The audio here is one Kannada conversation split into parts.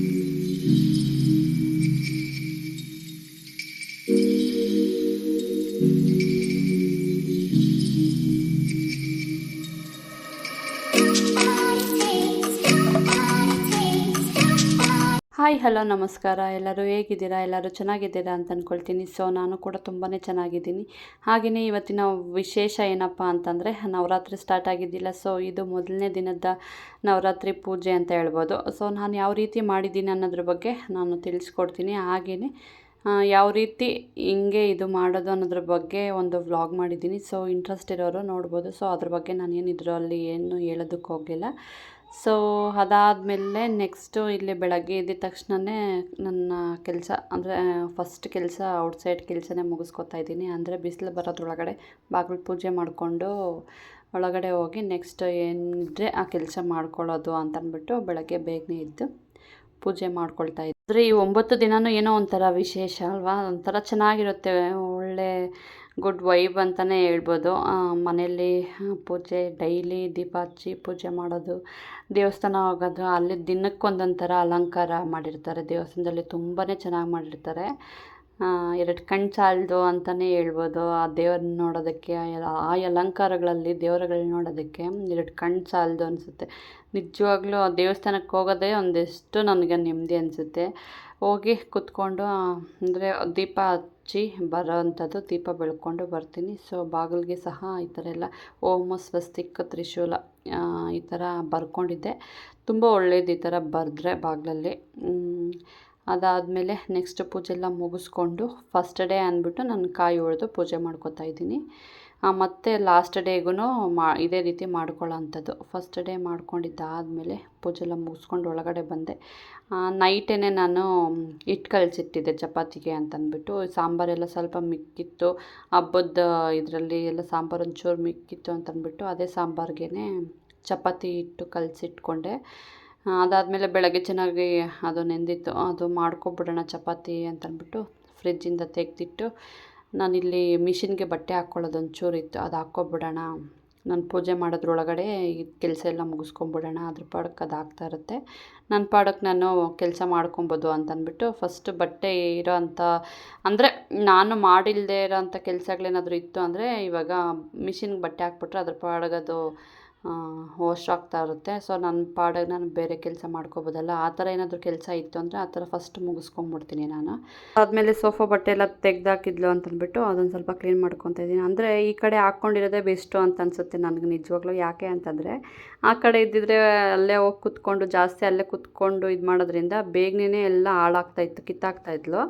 ಹಾಯ್ ಹಲೋ ನಮಸ್ಕಾರ. ಎಲ್ಲರೂ ಹೇಗಿದ್ದೀರಾ? ಎಲ್ಲರೂ ಚೆನ್ನಾಗಿದ್ದೀರಾ ಅಂತ ಅಂದ್ಕೊಳ್ತೀನಿ. ಸೊ ನಾನು ಕೂಡ ತುಂಬಾ ಚೆನ್ನಾಗಿದ್ದೀನಿ. ಹಾಗೆಯೇ ಇವತ್ತಿನ ವಿಶೇಷ ಏನಪ್ಪ ಅಂತಂದರೆ, ನವರಾತ್ರಿ ಸ್ಟಾರ್ಟ್ ಆಗಿದ್ದಿಲ್ಲ. ಸೊ ಇದು ಮೊದಲನೇ ದಿನದ ನವರಾತ್ರಿ ಪೂಜೆ ಅಂತ ಹೇಳ್ಬೋದು. ಸೊ ನಾನು ಯಾವ ರೀತಿ ಮಾಡಿದ್ದೀನಿ ಅನ್ನೋದ್ರ ಬಗ್ಗೆ ನಾನು ತಿಳಿಸ್ಕೊಡ್ತೀನಿ. ಹಾಗೆಯೇ ಯಾವ ರೀತಿ ಹಿಂಗೆ ಇದು ಮಾಡೋದು ಅನ್ನೋದ್ರ ಬಗ್ಗೆ ಒಂದು ವ್ಲಾಗ್ ಮಾಡಿದ್ದೀನಿ. ಸೊ ಇಂಟ್ರೆಸ್ಟ್ ಇರೋರು ನೋಡ್ಬೋದು. ಸೊ ಅದ್ರ ಬಗ್ಗೆ ನಾನೇನು ಇದರಲ್ಲಿ ಏನು ಹೇಳೋದಕ್ಕೆ ಹೋಗಲಿಲ್ಲ. ಸೊ ಅದಾದಮೇಲೆ ನೆಕ್ಸ್ಟು ಇಲ್ಲಿ ಬೆಳಗ್ಗೆ ಎದ್ದ ತಕ್ಷಣವೇ ನನ್ನ ಕೆಲಸ ಅಂದರೆ ಫಸ್ಟ್ ಕೆಲಸ ಔಟ್ಸೈಡ್ ಕೆಲಸನೇ ಮುಗಿಸ್ಕೊತಾ ಇದ್ದೀನಿ. ಅಂದರೆ ಬಿಸಿಲು ಬರೋದ್ರೊಳಗಡೆ ಬಾಗಿಲು ಪೂಜೆ ಮಾಡಿಕೊಂಡು ಒಳಗಡೆ ಹೋಗಿ ನೆಕ್ಸ್ಟ್ ಏನಿದ್ರೆ ಆ ಕೆಲಸ ಮಾಡ್ಕೊಳ್ಳೋದು ಅಂತಂದ್ಬಿಟ್ಟು ಬೆಳಗ್ಗೆ ಬೇಗನೆ ಇದ್ದು ಪೂಜೆ ಮಾಡ್ಕೊಳ್ತಾ ಇದ್ದೆ. ಅಂದರೆ ಈ 9 ದಿನವೂ ಏನೋ ಒಂಥರ ವಿಶೇಷ ಅಲ್ವಾ? ಒಂಥರ ಚೆನ್ನಾಗಿರುತ್ತೆ. ಒಳ್ಳೆ ಗುಡ್ ವೈಬ್ ಅಂತಲೇ ಹೇಳ್ಬೋದು. ಮನೆಯಲ್ಲಿ ಪೂಜೆ ಡೈಲಿ ದೀಪ ಹಚ್ಚಿ ಪೂಜೆ ಮಾಡೋದು, ದೇವಸ್ಥಾನ ಹೋಗೋದು, ಅಲ್ಲಿ ದಿನಕ್ಕೊಂದೊಂದು ಥರ ಅಲಂಕಾರ ಮಾಡಿರ್ತಾರೆ. ದೇವಸ್ಥಾನದಲ್ಲಿ ತುಂಬಾ ಚೆನ್ನಾಗಿ ಮಾಡಿರ್ತಾರೆ. 2 ಕಣ್ಣು ಸಾಲದು ಅಂತಲೇ ಹೇಳ್ಬೋದು. ಆ ದೇವ್ರನ್ನ ನೋಡೋದಕ್ಕೆ, ಆ ಅಲಂಕಾರಗಳಲ್ಲಿ ದೇವರುಗಳನ್ನ ನೋಡೋದಕ್ಕೆ 2 ಕಣ್ಣು ಸಾಲದು ಅನಿಸುತ್ತೆ. ನಿಜವಾಗ್ಲೂ ಆ ದೇವಸ್ಥಾನಕ್ಕೆ ಹೋಗೋದೇ ಒಂದಿಷ್ಟು ನನಗೆ ನೆಮ್ಮದಿ ಅನಿಸುತ್ತೆ. ಹೋಗಿ ಕೂತ್ಕೊಂಡು ಅಂದರೆ ದೀಪ ಹಚ್ಚಿ ಬರೋ ಅಂಥದ್ದು, ದೀಪ ಬೆಳ್ಕೊಂಡು ಬರ್ತೀನಿ. ಸೊ ಬಾಗಿಲಿಗೆ ಸಹ ಈ ಥರ ಎಲ್ಲ ಓಂ ಸ್ವಸ್ತಿಕ್ ತ್ರಿಶೂಲ ಈ ಥರ ಬರ್ಕೊಂಡಿದ್ದೆ. ತುಂಬ ಒಳ್ಳೇದು ಈ ಥರ ಬರೆದ್ರೆ ಬಾಗಿಲಲ್ಲಿ. ಅದಾದಮೇಲೆ ನೆಕ್ಸ್ಟ್ ಪೂಜೆ ಎಲ್ಲ ಮುಗಿಸ್ಕೊಂಡು ಫಸ್ಟ್ ಡೇ ಅಂದ್ಬಿಟ್ಟು ನಾನು ಕಾಯಿ ಹೊಡೆದು ಪೂಜೆ ಮಾಡ್ಕೊತಾ ಇದ್ದೀನಿ. ಮತ್ತು ಲಾಸ್ಟ್ ಡೇಗೂ ಇದೇ ರೀತಿ ಮಾಡ್ಕೊಳ್ಳೋ ಅಂಥದ್ದು. ಫಸ್ಟ್ ಡೇ ಮಾಡ್ಕೊಂಡಿದ್ದಾದಮೇಲೆ ಪೂಜೆ ಎಲ್ಲ ಮುಗಿಸ್ಕೊಂಡು ಒಳಗಡೆ ಬಂದೆ. ನೈಟೇ ನಾನು ಹಿಟ್ಟು ಕಲಸಿಟ್ಟಿದ್ದೆ ಚಪಾತಿಗೆ ಅಂತಂದ್ಬಿಟ್ಟು. ಸಾಂಬಾರೆಲ್ಲ ಸ್ವಲ್ಪ ಮಿಕ್ಕಿತ್ತು, ಹಬ್ಬದ ಇದರಲ್ಲಿ ಎಲ್ಲ ಸಾಂಬಾರು ಒಂಚೂರು ಮಿಕ್ಕಿತ್ತು ಅಂತಂದ್ಬಿಟ್ಟು ಅದೇ ಸಾಂಬಾರ್ಗೆ ಚಪಾತಿ ಹಿಟ್ಟು ಕಲಸಿಟ್ಕೊಂಡೆ. ಅದಾದಮೇಲೆ ಬೆಳಗ್ಗೆ ಚೆನ್ನಾಗಿ ಅದು ನೆಂದಿತ್ತು. ಅದು ಮಾಡ್ಕೊಬಿಡೋಣ ಚಪಾತಿ ಅಂತಂದ್ಬಿಟ್ಟು ಫ್ರಿಜ್ಜಿಂದ ತೆಗೆದಿಟ್ಟು ನಾನಿಲ್ಲಿ ಮಿಷಿನ್ಗೆ ಬಟ್ಟೆ ಹಾಕ್ಕೊಳ್ಳೋದು ಒಂಚೂರು ಇತ್ತು, ಅದು ಹಾಕ್ಕೊಬಿಡೋಣ. ನಾನು ಪೂಜೆ ಮಾಡೋದ್ರೊಳಗಡೆ ಈ ಕೆಲಸ ಎಲ್ಲ ಮುಗಿಸ್ಕೊಂಬಿಡೋಣ, ಅದ್ರ ಪಾಡಕ್ಕೆ ಅದು ಆಗ್ತಾ ಇರುತ್ತೆ, ನನ್ನ ಪಾಡಕ್ಕೆ ನಾನು ಕೆಲಸ ಮಾಡ್ಕೊಬೋದು ಅಂತಂದ್ಬಿಟ್ಟು ಫಸ್ಟ್ ಬಟ್ಟೆ ಇರೋ ಅಂಥ ಅಂದರೆ ನಾನು ಮಾಡಿಲ್ಲದೆ ಇರೋ ಅಂಥ ಕೆಲಸಗಳೇನಾದರೂ ಇತ್ತು ಅಂದರೆ ಇವಾಗ ಮಿಷಿನ್ಗೆ ಬಟ್ಟೆ ಹಾಕ್ಬಿಟ್ರೆ ಅದ್ರ ಪಾಡಿಗೆ ಅದು ವಾಶ್ ಆಗ್ತಾ ಇರುತ್ತೆ. ಸೊ ನನ್ನ ಪಾಡಿಗೆ ನಾನು ಬೇರೆ ಕೆಲಸ ಮಾಡ್ಕೊಬೋದಲ್ಲ. ಆ ಥರ ಏನಾದರೂ ಕೆಲಸ ಇತ್ತು ಅಂದರೆ ಆ ಥರ ಫಸ್ಟ್ ಮುಗಿಸ್ಕೊಂಬಿಡ್ತೀನಿ ನಾನು. ಆದಮೇಲೆ ಸೋಫಾ ಬಟ್ಟೆ ಎಲ್ಲ ತೆಗ್ದಾಕಿದ್ಲು ಅಂತಂದ್ಬಿಟ್ಟು ಅದನ್ನು ಸ್ವಲ್ಪ ಕ್ಲೀನ್ ಮಾಡ್ಕೊತಾ ಇದ್ದೀನಿ. ಅಂದರೆ ಈ ಕಡೆ ಹಾಕ್ಕೊಂಡಿರೋದೇ ಬೆಸ್ಟು ಅಂತ ಅನಿಸುತ್ತೆ ನನಗೆ ನಿಜವಾಗ್ಲೂ. ಯಾಕೆ ಅಂತಂದರೆ ಆ ಕಡೆ ಇದ್ದಿದ್ರೆ ಅಲ್ಲೇ ಹೋಗಿ ಕೂತ್ಕೊಂಡು ಜಾಸ್ತಿ ಅಲ್ಲೇ ಕೂತ್ಕೊಂಡು ಇದು ಮಾಡೋದ್ರಿಂದ ಬೇಗನೆ ಎಲ್ಲ ಹಾಳಾಗ್ತಾಯಿತ್ತು, ಕಿತ್ತಾಗ್ತಾಯಿದ್ಲು.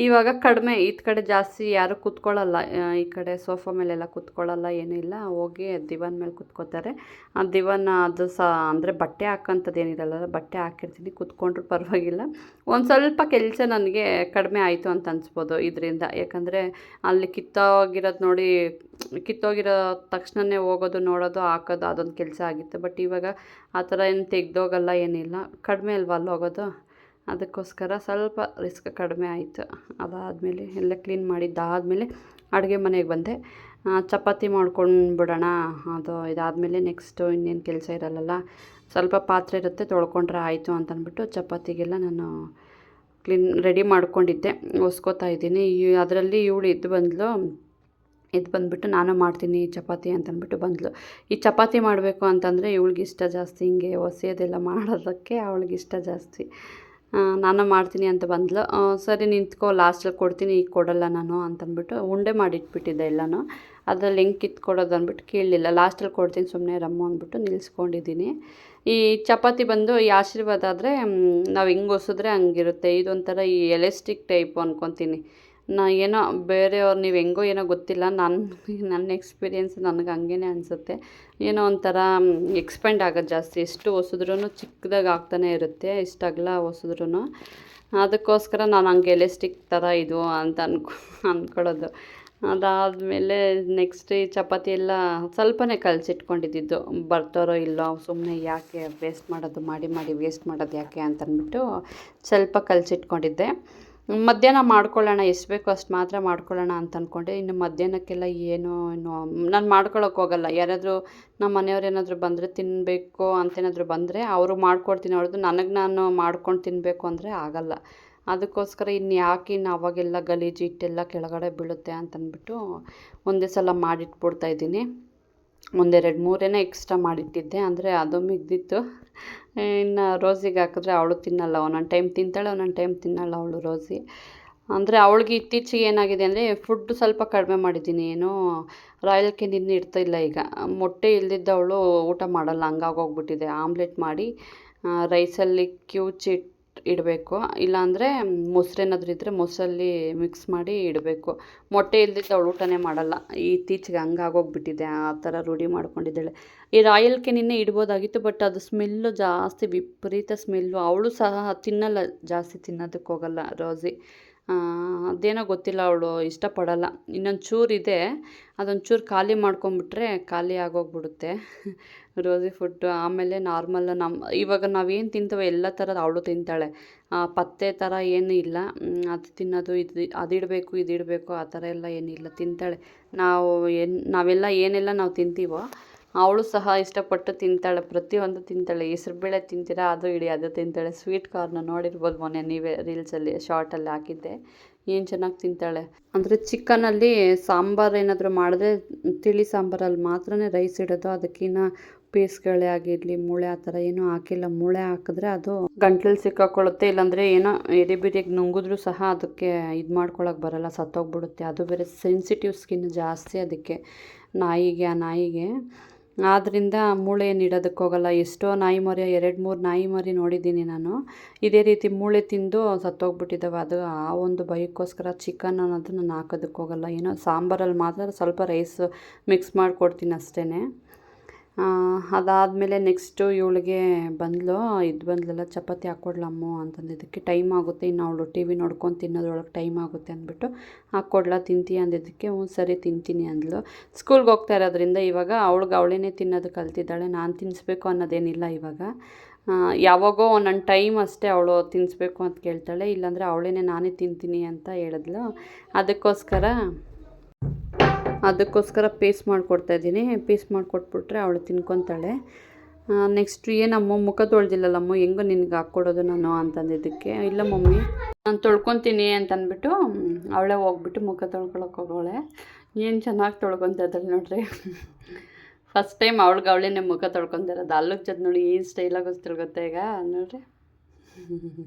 ಇವಾಗ ಕಡಿಮೆ, ಈ ಕಡೆ ಜಾಸ್ತಿ ಯಾರೂ ಕೂತ್ಕೊಳ್ಳಲ್ಲ. ಈ ಕಡೆ ಸೋಫಾ ಮೇಲೆಲ್ಲ ಕೂತ್ಕೊಳ್ಳಲ್ಲ, ಏನಿಲ್ಲ. ಹೋಗಿ ದಿವಾನ್ ಮೇಲೆ ಕೂತ್ಕೋತಾರೆ. ಆ ದಿವಾನ್ ಅದು ಅಂದರೆ ಬಟ್ಟೆ ಹಾಕೋಂಥದ್ದು ಏನಿರಲ್ಲ, ಬಟ್ಟೆ ಹಾಕಿರ್ತೀನಿ, ಕೂತ್ಕೊಂಡ್ರು ಪರವಾಗಿಲ್ಲ. ಒಂದು ಸ್ವಲ್ಪ ಕೆಲಸ ನನಗೆ ಕಡಿಮೆ ಆಯಿತು ಅಂತ ಅನಿಸ್ಬೋದು ಇದರಿಂದ. ಯಾಕಂದರೆ ಅಲ್ಲಿ ಕಿತ್ತೋಗಿರೋದು ನೋಡಿ, ಕಿತ್ತೋಗಿರೋ ತಕ್ಷಣವೇ ಹೋಗೋದು, ನೋಡೋದು, ಹಾಕೋದು ಅದೊಂದು ಕೆಲಸ ಆಗಿತ್ತು. ಬಟ್ ಇವಾಗ ಆ ಥರ ಏನು ತೆಗ್ದೋಗಲ್ಲ, ಏನಿಲ್ಲ. ಕಡಿಮೆ ಅಲ್ವಾ ಅಲ್ಲಿ ಹೋಗೋದು, ಅದಕ್ಕೋಸ್ಕರ ಸ್ವಲ್ಪ ರಿಸ್ಕ್ ಕಡಿಮೆ ಆಯಿತು. ಅದಾದಮೇಲೆ ಎಲ್ಲ ಕ್ಲೀನ್ ಮಾಡಿದ್ದಾದಮೇಲೆ ಅಡುಗೆ ಮನೆಗೆ ಬಂದೆ. ಚಪಾತಿ ಮಾಡ್ಕೊಂಡ್ಬಿಡೋಣ, ಅದು ಇದಾದಮೇಲೆ ನೆಕ್ಸ್ಟು ಇನ್ನೇನು ಕೆಲಸ ಇರಲ್ಲಲ್ಲ, ಸ್ವಲ್ಪ ಪಾತ್ರೆ ಇರುತ್ತೆ ತೊಳ್ಕೊಂಡ್ರೆ ಆಯಿತು ಅಂತಂದ್ಬಿಟ್ಟು ಚಪಾತಿಗೆಲ್ಲ ನಾನು ರೆಡಿ ಮಾಡ್ಕೊಂಡಿದ್ದೆ, ಹೊಸ್ಕೋತಾ ಇದ್ದೀನಿ. ಅದರಲ್ಲಿ ಇವಳು ಇದು ಬಂದುಬಿಟ್ಟು ನಾನು ಮಾಡ್ತೀನಿ ಚಪಾತಿ ಅಂತಂದ್ಬಿಟ್ಟು ಬಂದಳು. ಈ ಚಪಾತಿ ಮಾಡಬೇಕು ಅಂತಂದರೆ ಇವಳಿಗೆ ಇಷ್ಟ ಜಾಸ್ತಿ, ಹಿಂಗೆ ಹೊಸೆಯೋದೆಲ್ಲ ಮಾಡೋದಕ್ಕೆ ಅವಳಿಗೆ ಇಷ್ಟ ಜಾಸ್ತಿ. ನಾನು ಮಾಡ್ತೀನಿ ಅಂತ ಬಂದಳು. ಸರಿ ನಿಂತ್ಕೋ, ಲಾಸ್ಟಲ್ಲಿ ಕೊಡ್ತೀನಿ, ಈಗ ಕೊಡೋಲ್ಲ ನಾನು ಅಂತಂದ್ಬಿಟ್ಟು ಉಂಡೆ ಮಾಡಿಟ್ಬಿಟ್ಟಿದ್ದೆ ಎಲ್ಲನೂ. ಅದರಲ್ಲಿ ಹೆಂಗೆ ಕಿತ್ಕೊಡೋದು ಅಂದ್ಬಿಟ್ಟು ಕೇಳಲಿಲ್ಲ. ಲಾಸ್ಟಲ್ಲಿ ಕೊಡ್ತೀನಿ ಸುಮ್ಮನೆ ರಮ್ಮ ಅಂದ್ಬಿಟ್ಟು ನಿಲ್ಲಿಸ್ಕೊಂಡಿದ್ದೀನಿ. ಈ ಚಪಾತಿ ಬಂದು ಈ ಆಶೀರ್ವಾದ ಆದರೆ ನಾವು ಹೆಂಗೆ ಹೊಸಿದ್ರೆ ಹಂಗಿರುತ್ತೆ. ಇದೊಂಥರ ಈ ಎಲೆಸ್ಟಿಕ್ ಟೈಪು ಅಂದ್ಕೊತೀನಿ. ಏನೋ ಬೇರೆಯವ್ರು ನೀವು ಹೆಂಗೋ ಏನೋ ಗೊತ್ತಿಲ್ಲ, ನನ್ನ ಎಕ್ಸ್ಪೀರಿಯೆನ್ಸ್ ನನಗೆ ಹಂಗೇ ಅನಿಸುತ್ತೆ. ಏನೋ ಒಂಥರ ಎಕ್ಸ್ಪೆಂಡ್ ಆಗೋದು ಜಾಸ್ತಿ, ಎಷ್ಟು ಹೊಸಿದ್ರೂ ಚಿಕ್ಕದಾಗಿ ಆಗ್ತಾನೆ ಇರುತ್ತೆ, ಇಷ್ಟು ಅಗಲ ಹೊಸಿದ್ರೂ. ಅದಕ್ಕೋಸ್ಕರ ನಾನು ಹಂಗೆ ಎಲೆಸ್ಟಿಕ್ ಥರ ಇದು ಅಂತ ಅಂದ್ಕೊಳ್ಳೋದು. ಅದಾದಮೇಲೆ ನೆಕ್ಸ್ಟ್ ಈ ಚಪಾತಿ ಎಲ್ಲ ಸ್ವಲ್ಪನೇ ಕಲಸಿಟ್ಕೊಂಡಿದ್ದು, ಬರ್ತಾರೋ ಇಲ್ಲೋ, ಸುಮ್ಮನೆ ಯಾಕೆ ವೇಸ್ಟ್ ಮಾಡೋದು, ಮಾಡಿ ವೇಸ್ಟ್ ಮಾಡೋದು ಯಾಕೆ ಅಂತಂದ್ಬಿಟ್ಟು ಸ್ವಲ್ಪ ಕಲಸಿಟ್ಕೊಂಡಿದ್ದೆ. ಮಧ್ಯಾಹ್ನ ಮಾಡ್ಕೊಳ್ಳೋಣ, ಎಷ್ಟು ಬೇಕೋ ಅಷ್ಟು ಮಾತ್ರ ಮಾಡ್ಕೊಳ್ಳೋಣ ಅಂತ ಅಂದ್ಕೊಂಡೆ. ಇನ್ನು ಮಧ್ಯಾಹ್ನಕ್ಕೆಲ್ಲ ನಾನು ಮಾಡ್ಕೊಳಕ್ಕೆ ಹೋಗಲ್ಲ. ಯಾರಾದರೂ ನಮ್ಮ ಮನೆಯವ್ರು ಏನಾದರೂ ಬಂದರೆ ತಿನ್ನಬೇಕು ಅಂತೇನಾದರೂ ಬಂದರೆ ಅವರು ಮಾಡ್ಕೊಡ್ತೀನಿ ಹೊರತು ನನಗೆ ನಾನು ಮಾಡ್ಕೊಂಡು ತಿನ್ನಬೇಕು ಅಂದರೆ ಆಗಲ್ಲ. ಅದಕ್ಕೋಸ್ಕರ ಇನ್ನು ಅವಾಗೆಲ್ಲ ಗಲೀಜು ಹಿಟ್ಟೆಲ್ಲ ಕೆಳಗಡೆ ಬೀಳುತ್ತೆ ಅಂತಂದ್ಬಿಟ್ಟು ಒಂದೇ ಸಲ ಮಾಡಿಟ್ಬಿಡ್ತಾಯಿದ್ದೀನಿ. ಒಂದೆರಡು ಮೂರೇನೋ ಎಕ್ಸ್ಟ್ರಾ ಮಾಡಿಟ್ಟಿದ್ದೆ, ಅಂದರೆ ಅದು ಮಿಗ್ದಿತ್ತು. ಇನ್ನು ರೋಸಿಗೆ ಹಾಕಿದ್ರೆ ಅವಳು ತಿನ್ನಲ್ಲ, ಒಂದೊಂದು ಟೈಮ್ ತಿಂತಾಳೆ, ಒಂದೊಂದು ಟೈಮ್ ತಿನ್ನಲ್ಲ ಅವಳು ರೋಸಿ. ಅಂದರೆ ಅವಳಿಗೆ ಇತ್ತೀಚೆಗೆ ಏನಾಗಿದೆ ಅಂದರೆ ಫುಡ್ ಸ್ವಲ್ಪ ಕಡಿಮೆ ಮಾಡಿದ್ದೀನಿ. ಏನೋ ರಾಯಲ್ ಕೆನಿನ್ ಇರ್ತಾಯಿಲ್ಲ ಈಗ. ಮೊಟ್ಟೆ ಇಲ್ದಿದ್ದವಳು ಊಟ ಮಾಡಲ್ಲ, ಹಂಗಾಗೋಗ್ಬಿಟ್ಟಿದೆ. ಆಮ್ಲೆಟ್ ಮಾಡಿ ರೈಸಲ್ಲಿ ಇಡಬೇಕು, ಇಲ್ಲಾಂದರೆ ಮೊಸರೇನಾದರೂ ಇದ್ದರೆ ಮೊಸರಲ್ಲಿ ಮಿಕ್ಸ್ ಮಾಡಿ ಇಡಬೇಕು. ಮೊಟ್ಟೆ ಇಲ್ದಿದ್ದು ಅವಳು ಊಟನೇ ಮಾಡಲ್ಲ. ಇತ್ತೀಚೆಗೆ ಹಂಗಾಗೋಗ್ಬಿಟ್ಟಿದೆ, ಆ ಥರ ರೂಢಿ ಮಾಡ್ಕೊಂಡಿದ್ದಾಳೆ. ಈ ರಾಯಲ್ ಕೆನಿನ್ನೇ ಇಡ್ಬೋದಾಗಿತ್ತು, ಬಟ್ ಅದು ಸ್ಮೆಲ್ಲು ಜಾಸ್ತಿ, ವಿಪರೀತ ಸ್ಮೆಲ್ಲು. ಅವಳು ಸಹ ತಿನ್ನಲ್ಲ, ಜಾಸ್ತಿ ತಿನ್ನೋದಕ್ಕೆ ಹೋಗಲ್ಲ ರೋಸಿ. ಅದೇನೋ ಗೊತ್ತಿಲ್ಲ, ಅವಳು ಇಷ್ಟಪಡಲ್ಲ. ಇನ್ನೊಂದು ಚೂರಿದೆ, ಅದೊಂದು ಚೂರು ಖಾಲಿ ಮಾಡ್ಕೊಂಬಿಟ್ರೆ ಖಾಲಿ ಆಗೋಗ್ಬಿಡುತ್ತೆ ರೋಸಿ ಫುಡ್ಡು. ಆಮೇಲೆ ನಾರ್ಮಲ್ ಇವಾಗ ನಾವೇನು ತಿಂತೇವೆ ಎಲ್ಲ ಥರದ ಅವಳು ತಿಂತಾಳೆ. ಪತ್ತೆ ಥರ ಏನೂ ಇಲ್ಲ. ಅದು ತಿನ್ನೋದು ಅದಿಡಬೇಕು ಇದಿಡಬೇಕು ಆ ಥರ ಎಲ್ಲ ಏನಿಲ್ಲ, ತಿಂತಾಳೆ. ನಾವೆಲ್ಲ ಏನೆಲ್ಲ ನಾವು ತಿಂತೀವೋ ಅವಳು ಸಹ ಇಷ್ಟಪಟ್ಟು ತಿಂತಾಳೆ, ಪ್ರತಿಯೊಂದು ತಿಂತಾಳೆ. ಹೆಸ್ರುಬೇಳೆ ತಿಂತೀರಾ, ಅದು ಇಡಿ, ಅದು ತಿಂತಾಳೆ. ಸ್ವೀಟ್ ಕಾರ್ನ್ ನೋಡಿರ್ಬೋದು ಮೊನ್ನೆ ನೀವೇ ರೀಲ್ಸಲ್ಲಿ ಶಾರ್ಟಲ್ಲಿ ಹಾಕಿದ್ದೆ, ಏನು ಚೆನ್ನಾಗಿ ತಿಂತಾಳೆ. ಅಂದರೆ ಚಿಕನಲ್ಲಿ ಸಾಂಬಾರು ಏನಾದರೂ ಮಾಡಿದ್ರೆ ತಿಳಿ ಸಾಂಬಾರಲ್ಲಿ ಮಾತ್ರ ರೈಸ್ ಇಡೋದು. ಅದಕ್ಕಿನ್ನ ಪೀಸ್ಗಳೇ ಆಗಿರಲಿ, ಮೂಳೆ ಆ ಥರ ಏನೂ ಹಾಕಿಲ್ಲ. ಮೂಳೆ ಹಾಕಿದ್ರೆ ಅದು ಗಂಟ್ಲಲ್ಲಿ ಸಿಕ್ಕಾಕೊಳ್ಳುತ್ತೆ, ಇಲ್ಲಾಂದರೆ ಏನೋ ಎದೆ ನುಂಗಿದ್ರೂ ಸಹ ಅದಕ್ಕೆ ಇದು ಮಾಡ್ಕೊಳಕ್ಕೆ ಬರಲ್ಲ, ಸತ್ತೋಗ್ಬಿಡುತ್ತೆ. ಅದು ಬೇರೆ ಸೆನ್ಸಿಟಿವ್ ಸ್ಕಿನ್ ಜಾಸ್ತಿ ಅದಕ್ಕೆ, ನಾಯಿಗೆ. ಆದ್ದರಿಂದ ಮೂಳೆ ಏನು ಇಡೋದಕ್ಕೆ ಹೋಗಲ್ಲ. ಎಷ್ಟೋ ನಾಯಿ ಮರಿ, 2-3 ನಾಯಿ ಮರಿ ನೋಡಿದ್ದೀನಿ ನಾನು, ಇದೇ ರೀತಿ ಮೂಳೆ ತಿಂದು ಸತ್ತೋಗ್ಬಿಟ್ಟಿದ್ದಾವೆ. ಅದು ಆ ಒಂದು ಭಯಕ್ಕೋಸ್ಕರ ಚಿಕನ್ ಅನ್ನೋದು ನಾನು ಹಾಕೋದಕ್ಕೆ ಹೋಗಲ್ಲ. ಏನೋ ಸಾಂಬಾರಲ್ಲಿ ಮಾತ್ರ ಸ್ವಲ್ಪ ರೈಸ್ ಮಿಕ್ಸ್ ಮಾಡಿಕೊಡ್ತೀನಿ ಅಷ್ಟೇ. ಅದಾದಮೇಲೆ ನೆಕ್ಸ್ಟು ಇವಳಿಗೆ ಬಂದಳಲ್ಲ, ಚಪಾತಿ ಹಾಕ್ಕೊಡ್ಲಮ್ಮು ಅಂತಂದಿದ್ದಕ್ಕೆ, ಟೈಮ್ ಆಗುತ್ತೆ, ಇನ್ನು ಅವಳು ಟಿ ವಿ ನೋಡ್ಕೊಂಡು ತಿನ್ನೋದ್ರೊಳಗೆ ಟೈಮ್ ಆಗುತ್ತೆ ಅಂದ್ಬಿಟ್ಟು ಹಾಕ್ಕೊಡ್ಲಾ, ತಿಂತೀಯ ಅಂದಿದ್ದಕ್ಕೆ ಹ್ಞೂ ಸರಿ ತಿಂತೀನಿ ಅಂದಳು. ಸ್ಕೂಲ್ಗೆ ಹೋಗ್ತಾ ಇರೋದ್ರಿಂದ ಇವಾಗ ಅವಳೇ ತಿನ್ನೋದು ಕಲ್ತಿದ್ದಾಳೆ. ನಾನು ತಿನ್ನಿಸ್ಬೇಕು ಅನ್ನೋದೇನಿಲ್ಲ ಇವಾಗ. ಯಾವಾಗೋ ಒಂದೊಂದು ಟೈಮ್ ಅಷ್ಟೇ ಅವಳು ತಿನ್ನಿಸ್ಬೇಕು ಅಂತ ಕೇಳ್ತಾಳೆ, ಇಲ್ಲಾಂದರೆ ನಾನೇ ತಿಂತೀನಿ ಅಂತ ಹೇಳಿದ್ಲು. ಅದಕ್ಕೋಸ್ಕರ ಪೀಸ್ ಮಾಡಿಕೊಡ್ತಾಯಿದ್ದೀನಿ. ಪೀಸ್ ಮಾಡಿಕೊಟ್ಬಿಟ್ರೆ ಅವಳು ತಿನ್ಕೊತಾಳೆ. ನೆಕ್ಸ್ಟು ಏನಮ್ಮ ಮುಖ ತೊಳೆದಿಲ್ಲಲ್ಲಮ್ಮ, ಹೆಂಗೋ ನಿನಗೆ ಹಾಕ್ಕೊಡೋದು ನಾನು ಅಂತಂದಿದ್ದಕ್ಕೆ, ಇಲ್ಲ ಮಮ್ಮಿ ನಾನು ತೊಳ್ಕೊತೀನಿ ಅಂತಂದ್ಬಿಟ್ಟು ಅವಳೇ ಹೋಗ್ಬಿಟ್ಟು ಮುಖ ತೊಳ್ಕೊಳಕ್ಕೆ ಹೋಗೋಳೆ. ಏನು ಚೆನ್ನಾಗಿ ತೊಳ್ಕೊತಾ ಇದ್ದಾಳೆ ನೋಡ್ರಿ. ಫಸ್ಟ್ ಟೈಮ್ ಅವಳೇ ಮುಖ ತೊಳ್ಕೊತಿರೋದು. ಅಲ್ಲುಜ್ಜೋದು ನೋಡಿ ಏನು ಸ್ಟೈಲಾಗಿ ತಿಳ್ಕೊತ್ತೆ ಈಗ ನೋಡ್ರಿ.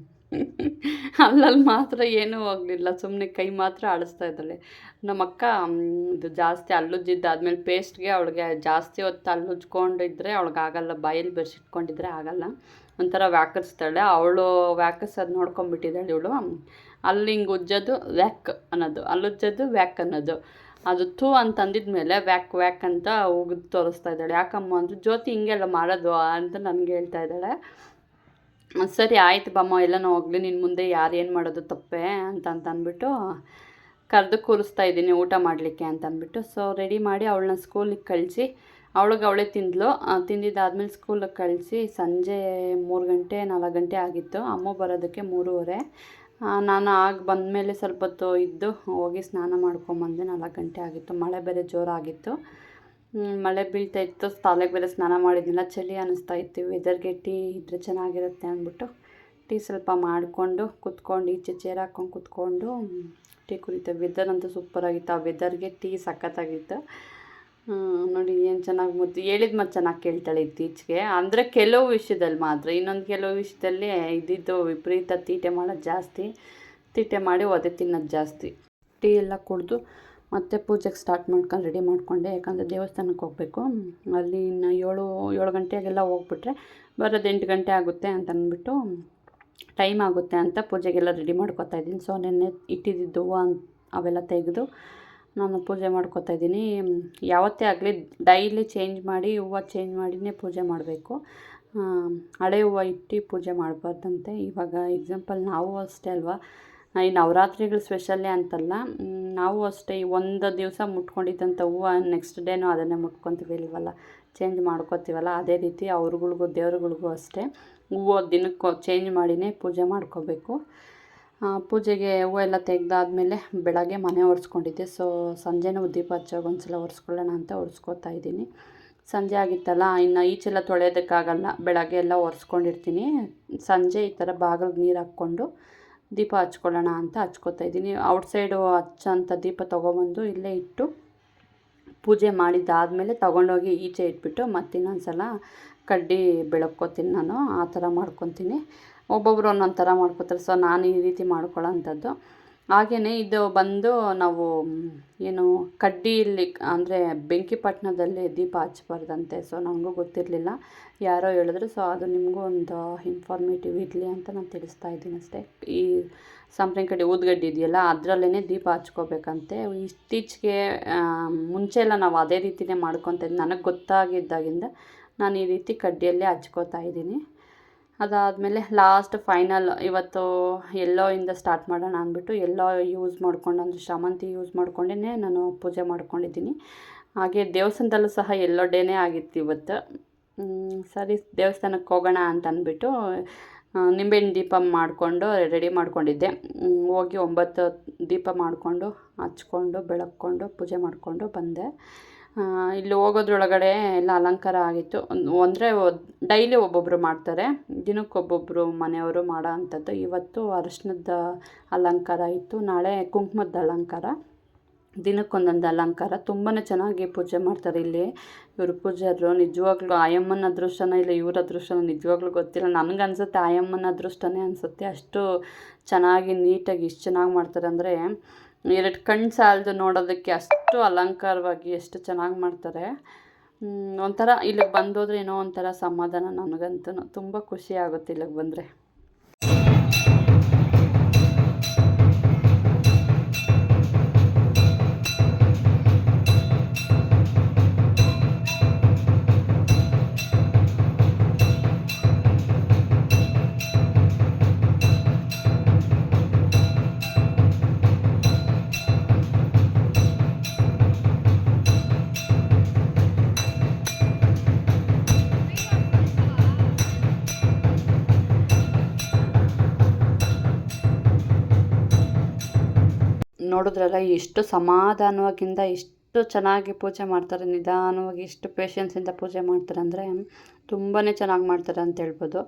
ಅಲ್ಲಲ್ಲಿ ಮಾತ್ರ ಏನೂ ಹೋಗಲಿಲ್ಲ, ಸುಮ್ಮನೆ ಕೈ ಮಾತ್ರ ಆಡಿಸ್ತಾ ಇದ್ದಾಳೆ. ನಮ್ಮ ಅಕ್ಕ ಇದು ಜಾಸ್ತಿ ಹಲ್ಲುಜ್ಜಿದ್ದಾದ್ಮೇಲೆ ಪೇಸ್ಟ್ಗೆ ಅವಳಿಗೆ ಜಾಸ್ತಿ ಹೊತ್ತು ಹಲ್ಲುಜ್ಕೊಂಡಿದ್ರೆ ಅವಳಿಗಾಗಲ್ಲ, ಬಾಯಲ್ಲಿ ಬೆರ್ಸಿಟ್ಕೊಂಡಿದ್ರೆ ಆಗಲ್ಲ, ಒಂಥರ ವ್ಯಾಕರಿಸ್ತಾಳೆ. ಅವಳು ವ್ಯಾಕರಿಸೋದು ನೋಡ್ಕೊಂಬಿಟ್ಟಿದ್ದಾಳೆ ಇವಳು. ಅಲ್ಲಿ ಹಿಂಗೆ ಉಜ್ಜೋದು ವ್ಯಾಕ್ ಅನ್ನೋದು, ಅಲ್ಲುಜ್ಜೋದು ವ್ಯಾಕ್ ಅನ್ನೋದು. ಅದು ಥೂ ಅಂತಂದಿದ್ಮೇಲೆ ವ್ಯಾಕ್ ಅಂತ ಉಗಿದು ತೋರಿಸ್ತಾ ಇದ್ದಾಳೆ. ಯಾಕಮ್ಮ ಅಂದರೆ ಜ್ಯೋತಿ ಹಿಂಗೆಲ್ಲ ಮಾಡೋದು ಅಂತ ನನಗೆ ಹೇಳ್ತಾ ಇದ್ದಾಳೆ. ಸರಿ ಆಯ್ತು ಬಮ್ಮ, ಎಲ್ಲನೂ ಹೋಗಲಿ, ನಿನ್ನ ಮುಂದೆ ಯಾರು ಏನು ಮಾಡೋದು ತಪ್ಪೇ ಅಂದ್ಬಿಟ್ಟು ಕರೆದು ಕೂರಿಸ್ತಾ ಇದ್ದೀನಿ ಊಟ ಮಾಡಲಿಕ್ಕೆ ಅಂತಂದ್ಬಿಟ್ಟು. ಸೊ ರೆಡಿ ಮಾಡಿ ಅವಳನ್ನ ಸ್ಕೂಲಿಗೆ ಕಳಿಸಿ, ಅವಳೇ ತಿಂದಿದ್ದಾದ್ಮೇಲೆ ಸ್ಕೂಲಿಗೆ ಕಳಿಸಿ ಸಂಜೆ 3 ಗಂಟೆ 4 ಗಂಟೆ ಆಗಿತ್ತು. ಅಮ್ಮ ಬರೋದಕ್ಕೆ 3:30. ನಾನು ಬಂದಮೇಲೆ ಸ್ವಲ್ಪ ಹೊತ್ತು ಇದ್ದು ಹೋಗಿ ಸ್ನಾನ ಮಾಡ್ಕೊಂಬಂದೆ. 4 ಗಂಟೆ ಆಗಿತ್ತು. ಮಳೆ ಬೇರೆ ಜೋರಾಗಿತ್ತು, ಮಳೆ ಬೀಳ್ತಾ ಇತ್ತು. ತಲೆಗೆ ಬೇರೆ ಸ್ನಾನ ಮಾಡಿದ್ನಿಲ್ಲ, ಚಳಿ ಅನ್ನಿಸ್ತಾ ಇತ್ತು. ವೆದರ್ಗೆ ಟೀ ಇದ್ದರೆ ಚೆನ್ನಾಗಿರುತ್ತೆ ಅಂದ್ಬಿಟ್ಟು ಟೀ ಸ್ವಲ್ಪ ಮಾಡಿಕೊಂಡು ಕುತ್ಕೊಂಡು, ಈಚೆ ಚೇರ್ ಹಾಕ್ಕೊಂಡು ಕುತ್ಕೊಂಡು ಟೀ ಕುಡಿತೇವೆ. ವೆದರ್ ಅಂತೂ ಸೂಪರಾಗಿತ್ತು. ಆ ವೆದರ್ಗೆ ಟೀ ಸಖತ್ತಾಗಿತ್ತು ನೋಡಿ. ಏನು ಚೆನ್ನಾಗಿ ಹೇಳಿದ ಮತ್ತು ಚೆನ್ನಾಗಿ ಕೇಳ್ತಾಳೆ ಇತ್ತೀಚೆಗೆ. ಅಂದರೆ ಕೆಲವು ವಿಷಯದಲ್ಲಿ ಮಾತ್ರ, ಇನ್ನೊಂದು ಕೆಲವು ವಿಷಯದಲ್ಲಿ ಇದ್ದಿದ್ದು ವಿಪರೀತ ತೀಟೆ ಮಾಡೋದು ಜಾಸ್ತಿ, ತೀಟೆ ಮಾಡಿ ಒದೆ ತಿನ್ನೋದು ಜಾಸ್ತಿ. ಟೀ ಎಲ್ಲ ಕುಡಿದು ಮತ್ತು ಪೂಜೆಗೆ ಸ್ಟಾರ್ಟ್ ಮಾಡ್ಕೊಂಡು ರೆಡಿ ಮಾಡಿಕೊಂಡೆ. ಯಾಕಂದರೆ ದೇವಸ್ಥಾನಕ್ಕೆ ಹೋಗಬೇಕು. ಅಲ್ಲಿ ಇನ್ನು 7 ಗಂಟೆಗೆಲ್ಲ ಹೋಗ್ಬಿಟ್ರೆ ಬರೋದು 8 ಗಂಟೆ ಆಗುತ್ತೆ ಅಂತಂದ್ಬಿಟ್ಟು, ಟೈಮ್ ಆಗುತ್ತೆ ಅಂತ ಪೂಜೆಗೆಲ್ಲ ರೆಡಿ ಮಾಡ್ಕೊತಾ ಇದ್ದೀನಿ. ಸೊ ನೆನ್ನೆ ಇಟ್ಟಿದ್ದು ಹೂವು ಅವೆಲ್ಲ ತೆಗೆದು ನಾನು ಪೂಜೆ ಮಾಡ್ಕೊತಾ ಇದ್ದೀನಿ. ಯಾವತ್ತೇ ಆಗಲಿ ಡೈಲಿ ಚೇಂಜ್ ಮಾಡಿನೇ ಪೂಜೆ ಮಾಡಬೇಕು. ಹಳೆ ಹೂವು ಇಟ್ಟು ಪೂಜೆ ಮಾಡಬಾರ್ದಂತೆ. ಇವಾಗ ಎಕ್ಸಾಂಪಲ್ ನಾವು ಅಷ್ಟೇ ಅಲ್ವಾ, ಈ ನವರಾತ್ರಿಗಳು ಸ್ಪೆಷಲ್ಲೇ ಅಂತಲ್ಲ, ನಾವು ಅಷ್ಟೇ ಒಂದು ದಿವಸ ಮುಟ್ಕೊಂಡಿದ್ದಂಥ ಹೂವು ನೆಕ್ಸ್ಟ್ ಡೇನೂ ಅದನ್ನೇ ಮುಟ್ಕೊತೀವಿ ಇಲ್ವಲ್ಲ, ಚೇಂಜ್ ಮಾಡ್ಕೊತೀವಲ್ಲ, ಅದೇ ರೀತಿ ದೇವ್ರುಗಳಿಗೂ ಅಷ್ಟೇ ಹೂವು ದಿನಕ್ಕೆ ಚೇಂಜ್ ಮಾಡಿನೇ ಪೂಜೆ ಮಾಡ್ಕೋಬೇಕು. ಪೂಜೆಗೆ ಹೂವು ಎಲ್ಲ ತೆಗೆದಾದ್ಮೇಲೆ ಬೆಳಗ್ಗೆ ಮನೆ ಒರೆಸ್ಕೊಂಡಿದ್ದೆ. ಸೊ ಸಂಜೆನೂ ದೀಪ ಹಚ್ಚೋಕೆ ಒಂದ್ಸಲ ಒರೆಸ್ಕೊಳ್ಳೋಣ ಅಂತ ಒರೆಸ್ಕೊತಾ ಇದ್ದೀನಿ. ಸಂಜೆ ಆಗಿತ್ತಲ್ಲ, ಇನ್ನು ಈಚೆಲ್ಲ ತೊಳೆಯೋದಕ್ಕಾಗಲ್ಲ, ಬೆಳಗ್ಗೆ ಎಲ್ಲ ಒರೆಸ್ಕೊಂಡಿರ್ತೀನಿ. ಸಂಜೆ ಈ ಥರ ಬಾಗಿಲಿಗೆ ನೀರು ಹಾಕ್ಕೊಂಡು ದೀಪ ಹಚ್ಕೊಳ್ಳೋಣ ಅಂತ ಹಚ್ಕೋತಾ ಇದ್ದೀನಿ. ಔಟ್ಸೈಡು ಹಚ್ಚೋಂಥ ದೀಪ ತೊಗೊಬಂದು ಇಲ್ಲೇ ಇಟ್ಟು ಪೂಜೆ ಮಾಡಿದ್ದಾದಮೇಲೆ ತೊಗೊಂಡೋಗಿ ಈಚೆ ಇಟ್ಬಿಟ್ಟು ಮತ್ತೆ ಇನ್ನೊಂದು ಸಲ ಕಡ್ಡಿ ಬೆಳಗ್ಕೋತೀನಿ. ನಾನು ಆ ಥರ ಮಾಡ್ಕೊತೀನಿ. ಒಬ್ಬೊಬ್ಬರು ಒಂದೊಂದು ಥರ ಮಾಡ್ಕೋತಾರೆ. ಸೊ ನಾನು ಈ ರೀತಿ ಮಾಡ್ಕೊಳ್ಳೋಂಥದ್ದು. ಹಾಗೆಯೇ ಇದು ಬಂದು ನಾವು ಏನು ಕಡ್ಡಿಯಲ್ಲಿ ಅಂದರೆ ಬೆಂಕಿಪಟ್ಟಣದಲ್ಲಿ ದೀಪ ಹಚ್ಚಬಾರ್ದಂತೆ. ಸೊ ನನಗೂ ಗೊತ್ತಿರಲಿಲ್ಲ, ಯಾರೋ ಹೇಳಿದ್ರು. ಸೊ ಅದು ನಿಮಗೂ ಒಂದು ಇನ್ಫಾರ್ಮೇಟಿವ್ ಇರಲಿ ಅಂತ ನಾನು ತಿಳಿಸ್ತಾ ಇದ್ದೀನಿ ಅಷ್ಟೇ. ಈ ಸಂಪ್ರದಾಯ ಕಡೆ ಊದುಗಡ್ಡಿ ಇದೆಯಲ್ಲ, ಅದರಲ್ಲೇ ದೀಪ ಹಚ್ಕೋಬೇಕಂತೆ. ಇತ್ತೀಚೆಗೆ ಮುಂಚೆ ಎಲ್ಲ ನಾವು ಅದೇ ರೀತಿಯೇ ಮಾಡ್ಕೊತಾ ಇದ್ವಿ. ನನಗೆ ಗೊತ್ತಾಗಿದ್ದಾಗಿಂದ ನಾನು ಈ ರೀತಿ ಕಡ್ಡಿಯಲ್ಲೇ ಹಚ್ಕೋತಾ ಇದ್ದೀನಿ. ಅದಾದಮೇಲೆ ಲಾಸ್ಟ್ ಫೈನಲ್ ಇವತ್ತು ಎಲ್ಲೋಯಿಂದ ಸ್ಟಾರ್ಟ್ ಮಾಡೋಣ ಅಂದ್ಬಿಟ್ಟು ಎಲ್ಲೋ ಯೂಸ್ ಮಾಡ್ಕೊಂಡು, ಅಂದರೆ ಶಾಮಂತಿ ಯೂಸ್ ಮಾಡ್ಕೊಂಡೇ ನಾನು ಪೂಜೆ ಮಾಡ್ಕೊಂಡಿದ್ದೀನಿ. ಹಾಗೆ ದೇವಸ್ಥಾನದಲ್ಲೂ ಸಹ ಎಲ್ಲೋ ಡೇನೇ ಆಗಿತ್ತು ಇವತ್ತು. ಸರಿ ದೇವಸ್ಥಾನಕ್ಕೆ ಹೋಗೋಣ ಅಂತ ಅಂದ್ಬಿಟ್ಟು ನಿಂಬೆಹಣ್ಣು ದೀಪ ಮಾಡಿಕೊಂಡು ರೆಡಿ ಮಾಡ್ಕೊಂಡಿದ್ದೆ. ಹೋಗಿ 9 ದೀಪ ಮಾಡಿಕೊಂಡು ಹಚ್ಕೊಂಡು ಬೆಳಗ್ಕೊಂಡು ಪೂಜೆ ಮಾಡಿಕೊಂಡು ಬಂದೆ. ಇಲ್ಲಿ ಹೋಗೋದ್ರೊಳಗಡೆ ಎಲ್ಲ ಅಲಂಕಾರ ಆಗಿತ್ತು. ಅಂದರೆ ಡೈಲಿ ಒಬ್ಬೊಬ್ಬರು ಮಾಡ್ತಾರೆ, ದಿನಕ್ಕೊಬ್ಬೊಬ್ಬರು ಮನೆಯವರು ಮಾಡೋ ಅಂಥದ್ದು. ಇವತ್ತು ಅರಿಶಿನದ ಅಲಂಕಾರ ಇತ್ತು, ನಾಳೆ ಕುಂಕುಮದ ಅಲಂಕಾರ, ದಿನಕ್ಕೊಂದೊಂದು ಅಲಂಕಾರ. ತುಂಬಾ ಚೆನ್ನಾಗಿ ಪೂಜೆ ಮಾಡ್ತಾರೆ ಇಲ್ಲಿ ಇವರು ಪೂಜಾರರು. ನಿಜವಾಗ್ಲೂ ಆಯಮ್ಮನ ಅದೃಷ್ಟನೋ ಇಲ್ಲ ಇವ್ರ ಅದೃಷ್ಟನೋ ನಿಜವಾಗ್ಲೂ ಗೊತ್ತಿಲ್ಲ. ನನಗನ್ಸುತ್ತೆ ಆಯಮ್ಮನ ಅದೃಷ್ಟನೇ ಅನಿಸುತ್ತೆ. ಅಷ್ಟು ಚೆನ್ನಾಗಿ ನೀಟಾಗಿ ಇಷ್ಟು ಚೆನ್ನಾಗಿ ಮಾಡ್ತಾರೆ ಅಂದರೆ 2 ಕಣ್ಣು ಸಾಲದು ನೋಡೋದಕ್ಕೆ. ಅಷ್ಟು ಅಲಂಕಾರವಾಗಿ ಎಷ್ಟು ಚೆನ್ನಾಗಿ ಮಾಡ್ತಾರೆ. ಒಂಥರ ಇಲ್ಲಿಗೆ ಬಂದೋದ್ರೆ ಏನೋ ಒಂಥರ ಸಮಾಧಾನ. ನನಗಂತೂ ತುಂಬ ಖುಷಿ ಆಗುತ್ತೆ ಇಲ್ಲಿಗೆ ಬಂದರೆ. ನೋಡಿದ್ರಲ್ಲ ಎಷ್ಟು ಸಮಾಧಾನವಾಗಿಂದ ಎಷ್ಟು ಚೆನ್ನಾಗಿ ಪೂಜೆ ಮಾಡ್ತಾರೆ. ನಿಧಾನವಾಗಿ ಎಷ್ಟು ಪೇಷನ್ಸಿಂದ ಪೂಜೆ ಮಾಡ್ತಾರೆ ಅಂದರೆ ತುಂಬಾ ಚೆನ್ನಾಗಿ ಮಾಡ್ತಾರೆ ಅಂತ ಹೇಳ್ಬೋದು.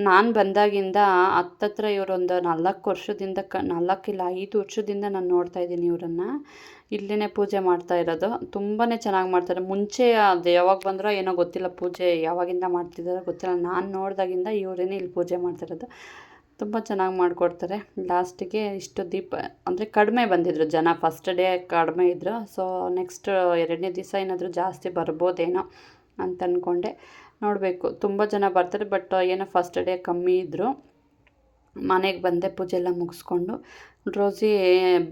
ನಾನು ಬಂದಾಗಿಂದ ಹತ್ತತ್ರ ಇವರೊಂದು 4 ವರ್ಷದಿಂದ 4 ಇಲ್ಲ 5 ವರ್ಷದಿಂದ ನಾನು ನೋಡ್ತಾ ಇದ್ದೀನಿ ಇವರನ್ನು. ಇಲ್ಲೇ ಪೂಜೆ ಮಾಡ್ತಾ ಇರೋದು. ತುಂಬಾ ಚೆನ್ನಾಗಿ ಮಾಡ್ತಾರೆ. ಮುಂಚೆ ಅದು ಯಾವಾಗ ಬಂದರೋ ಏನೋ ಗೊತ್ತಿಲ್ಲ, ಪೂಜೆ ಯಾವಾಗಿಂದ ಮಾಡ್ತಿದ್ದಾರೋ ಗೊತ್ತಿಲ್ಲ. ನಾನು ನೋಡಿದಾಗಿಂದ ಇವರೇನೇ ಇಲ್ಲಿ ಪೂಜೆ ಮಾಡ್ತಿರೋದು. ತುಂಬ ಚೆನ್ನಾಗಿ ಮಾಡಿಕೊಡ್ತಾರೆ. ಲಾಸ್ಟಿಗೆ ಇಷ್ಟು ದೀಪ ಅಂದರೆ ಕಡಿಮೆ ಬಂದಿದ್ದರು ಜನ. ಫಸ್ಟ್ ಡೇ ಕಡಿಮೆ ಇದ್ದರು. ಸೊ ನೆಕ್ಸ್ಟ್ 2ನೇ ದಿವಸ ಏನಾದರೂ ಜಾಸ್ತಿ ಬರ್ಬೋದೇನೋ ಅಂತ ಅಂದ್ಕೊಂಡೆ. ನೋಡಬೇಕು, ತುಂಬ ಜನ ಬರ್ತಾರೆ. ಬಟ್ ಏನೋ ಫಸ್ಟ್ ಡೇ ಕಮ್ಮಿ ಇದ್ದರು. ಮನೆಗೆ ಬಂದೆ, ಪೂಜೆ ಎಲ್ಲ ಮುಗಿಸ್ಕೊಂಡು. ರೋಸಿ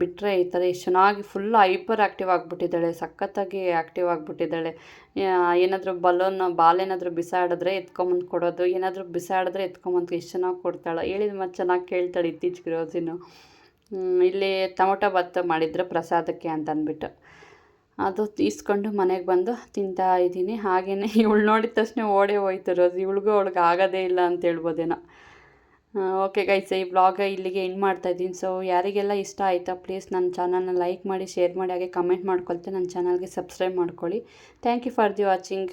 ಬಿಟ್ಟರೆ ಈ ಥರ ಎಷ್ಟು ಚೆನ್ನಾಗಿ ಫುಲ್ ಹೈಪರ್ ಆ್ಯಕ್ಟಿವ್ ಆಗಿಬಿಟ್ಟಿದ್ದಾಳೆ. ಸಖತ್ತಾಗಿ ಆ್ಯಕ್ಟಿವ್ ಆಗಿಬಿಟ್ಟಿದ್ದಾಳೆ. ಏನಾದರೂ ಬಾಲ್ ಏನಾದರೂ ಬಿಸಾಡಿದ್ರೆ ಎತ್ಕೊಂಬಂದು ಕೊಡೋದು, ಏನಾದರೂ ಬಿಸಾಡಿದ್ರೆ ಎತ್ಕೊಂಬಂದು ಎಷ್ಟು ಚೆನ್ನಾಗಿ ಕೊಡ್ತಾಳೆ. ಹೇಳಿದ ಮತ್ತು ಚೆನ್ನಾಗಿ ಕೇಳ್ತಾಳೆ ಇತ್ತೀಚೆಗೆ ರೋಸಿನು. ಇಲ್ಲಿ ಟೊಮೊಟೊ ಬಾತ್ ಮಾಡಿದ್ರು ಪ್ರಸಾದಕ್ಕೆ ಅಂತ ಅಂದ್ಬಿಟ್ಟು ಅದು ಈಸ್ಕೊಂಡು ಮನೆಗೆ ಬಂದು ತಿಂತಾ ಇದ್ದೀನಿ. ಹಾಗೆಯೇ ಇವಳು ನೋಡಿದ ತಕ್ಷಣ ಓಡೇ ಹೋಯ್ತು ರೋಸಿ. ಇವಳಿಗೂ ಅವಳಿಗೆ ಆಗೋದೇ ಇಲ್ಲ ಅಂತ ಹೇಳ್ಬೋದೇನೋ. ಓಕೆ ಗೈಸ್, ಈ ವ್ಲಾಗ ಇಲ್ಲಿಗೆ ಎಂಡ್ ಮಾಡ್ತಾಯಿದ್ದೀನಿ. ಸೊ ಯಾರಿಗೆಲ್ಲ ಇಷ್ಟ ಆಯಿತಾ ಪ್ಲೀಸ್ ನನ್ನ ಚಾನಲ್ನ ಲೈಕ್ ಮಾಡಿ, ಶೇರ್ ಮಾಡಿ, ಹಾಗೆ ಕಮೆಂಟ್ ಮಾಡ್ಕೊಳ್ತೀನಿ. ನನ್ನ ಚಾನಲ್ಗೆ ಸಬ್ಸ್ಕ್ರೈಬ್ ಮಾಡ್ಕೊಳ್ಳಿ. Thank you for the watching.